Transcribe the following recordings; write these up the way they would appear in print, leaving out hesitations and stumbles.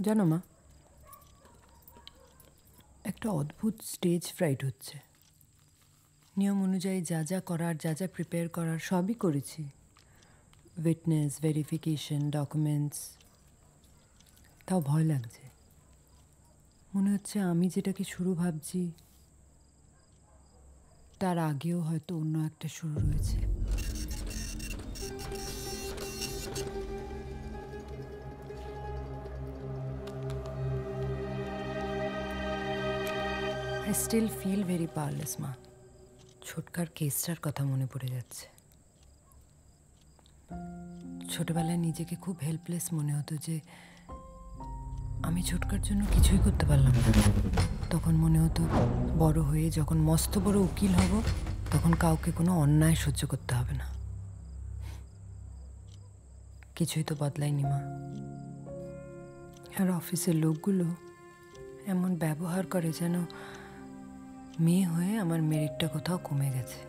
জানো মা, একটা অদ্ভুত স্টেজ ফ্রাইট হচ্ছে। নিয়ম অনুযায়ী যা যা করার, যা যা প্রিপেয়ার করার সবই করেছি। Witness, verification, documents. তাও ভয় লাগছে। মনে হচ্ছে আমি যেটাকে শুরু ভাবছি তার আগেও হয়তো অন্য একটা শুরু রয়েছে। I still feel very powerless, মা। ছোটকার কেসটার কথা মনে পড়ে যাচ্ছে। ছোটবেলায় নিজেকে খুব হেল্পলেস মনে হতো যে আমি ছোটকার জন্য কিছুই করতে পারলাম না। তখন মনে হতো বড় হয়ে যখন মস্ত বড় উকিল হব তখন কাউকে কোনো অন্যায় সহ্য করতে হবে না। কিছুই তো বদলায়নি মা। আর অফিসের লোকগুলো এমন ব্যবহার করে যেন মেয়ে হয়ে আমার মেরিটটা কোথাও কমে গেছে।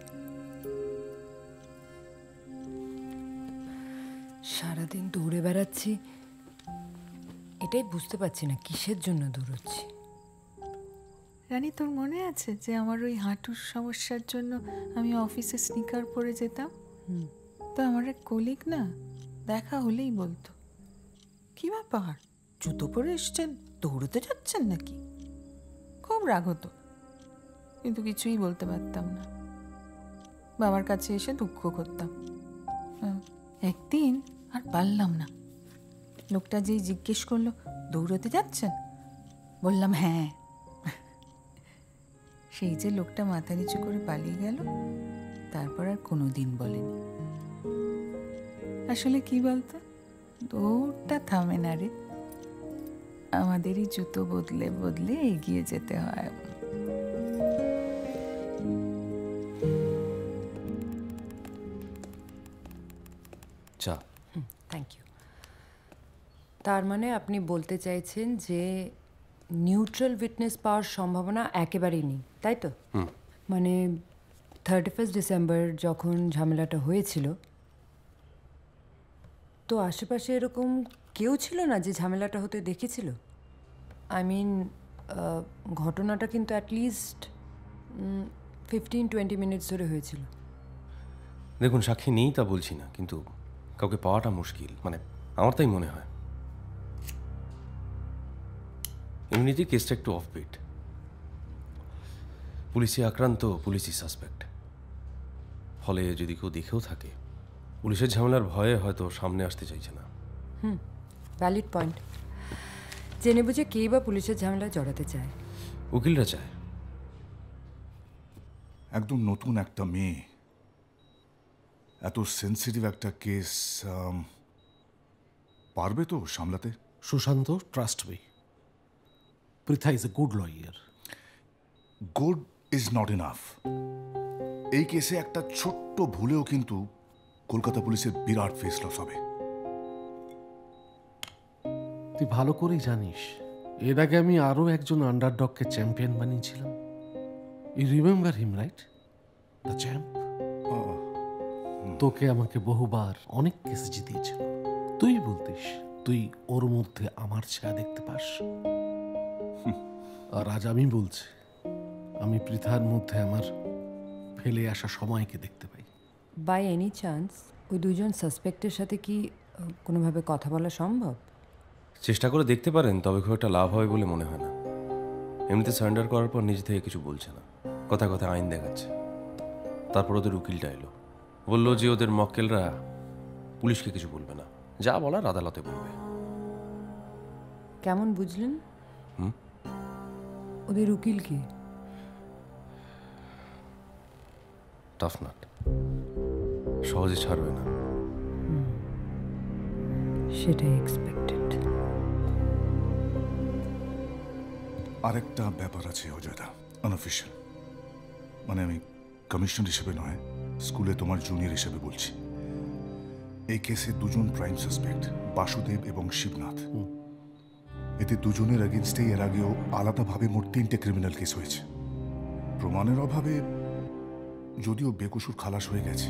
সারাদিন দৌড়ে বেড়াচ্ছি, এটাই বুঝতে পারছি না কিসের জন্য দৌড়চ্ছি। রানী, তোর মনে আছে যে আমার ওই হাঁটুর সমস্যার জন্য আমি অফিসে স্নিকার পরে যেতাম? তো আমার এক কলিগ না দেখা হলেই বলতো, কি ব্যাপার, জুতো পরে এসছেন, দৌড়তে যাচ্ছেন নাকি? খুব রাগ হতো, কিন্তু কিছুই বলতে পারতাম না। বাবার কাছে এসে দুঃখ করতাম। একদিন আর পারলাম না। লোকটা যেই জিজ্ঞেস করলো, দৌড়তে যাচ্ছেন? বললাম হ্যাঁ। সেই যে লোকটা মাথা নিচু করে পালিয়ে গেল, তারপর আর কোনো দিন বলেনি। আসলে কি বলতো, দৌড়টা থামে না রে, আমাদেরই জুতো বদলে বদলে এগিয়ে যেতে হয়। চা। Thank you. তার মানে আপনি বলতে চাইছেন যে নিউট্রাল উইটনেস পাওয়ার সম্ভাবনা একেবারেই নেই, তাই তো? মানে 31 ডিসেম্বর যখন ঝামেলাটা হয়েছিল, তো আশেপাশে এরকম কেউ ছিল না যে ঝামেলাটা হতে দেখেছিল? আই মিন, ঘটনাটা কিন্তু অ্যাটলিস্ট 15-20 মিনিটস ধরে হয়েছিল। দেখুন, সাক্ষী নেই তা বলছি না, কিন্তু কাউকে পাওয়াটা মুশকিল, মানে আমার তাই মনে হয়। এমনিতেই কেসটা একটু অফবিট। পুলিশে আক্রান্ত, পুলিশই সাসপেক্ট। ফলে যদি কেউ দেখেও থাকে, পুলিশের ঝামেলার ভয়ে হয়তো সামনে আসতে চাইছে না। Valid point. জেনে বুঝে কেই বা পুলিশের ঝামেলায় জড়াতে চায়? উকিলরা চায়। একদম নতুন একটা মেয়ে, এত সেন্সিটিভ একটা কেস পারবে তো সামলাতে? Sushant, trust me, Pritha is a good lawyer. Good is not enough. এই কেসে একটা ছোট্ট ভুলেও কিন্তু কলকাতা পুলিশের বিরাট ফেস লস হবে। তুই ভালো করেই জানিস এর আগে আমি আরো একজন আন্ডারডগকে চ্যাম্পিয়ন বানিয়েছিলাম। You remember him, right? The champ. তোকে আমাকে বহুবার অনেক কেসে জিতিয়েছিল। তুই বলতিস তুই ওর মধ্যে আমার ছায়া দেখতে পাস, আর আজ আমি বলছি আমি পৃথার মধ্যে আমার ফেলে আসা সময়কে দেখতে পাই। বাই এনি চান্স ওই দুজন সাসপেক্টের সাথে কি কোনোভাবে কথা বলা সম্ভব? চেষ্টা করে দেখতে পারেন, তবে খুব একটা লাভ হবে বলে মনে হয় না। এমনিতে সারেন্ডার করার পর নিজে থেকে কিছু বলছে না, কথা কথা আইন দেখাচ্ছে। তারপর ওদের উকিলটা এলো, বলল যে ওদের মক্কেলরা পুলিশকে কিছু বলবে না, যা বলার আদালতে বলবে। কেমন বুঝলেন? ওদের উকিল কি? টাফ নাট, সহজে ছাড়বে না। সেটাই এক্সপেক্টেড। আরেকটা ব্যাপার আছে অজয়দা, আনঅফিশিয়াল। মানে আমি কমিশনার হিসেবে নয়, স্কুলে তোমার জুনিয়র হিসেবে বলছি। এই কেসে দুজন প্রাইম সাসপেক্ট, বাসুদেব এবং শিবনাথ। এতে দুজনের এগেনস্টেই এর আগেও আলাদাভাবে মোট 3টে ক্রিমিনাল কেস হয়েছে। প্রমাণের অভাবে যদিও বেকসুর খালাস হয়ে গেছে,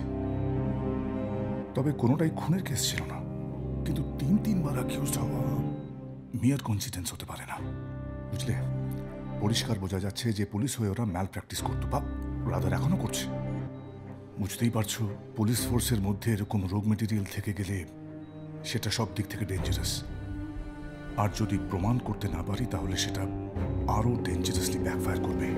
তবে কোনোটাই খুনের কেস ছিল না। কিন্তু 3-3বার অ্যাকিউজড হওয়া, মিয়ার কনসিডেন্স হতে পারে না, বুঝলে? পরিষ্কার বোঝা যাচ্ছে যে পুলিশ হয়ে ওরা ম্যাল প্র্যাকটিস করতো, বা রাদার এখনো করছে। বুঝতেই পারছো, পুলিশ ফোর্সের মধ্যে এরকম রোগ মেটেরিয়াল থেকে গেলে সেটা সব দিক থেকে ডেঞ্জারাস। আর যদি প্রমাণ করতে না পারি তাহলে সেটা আরো ডেঞ্জারাসলি ব্যাকফায়ার করবে।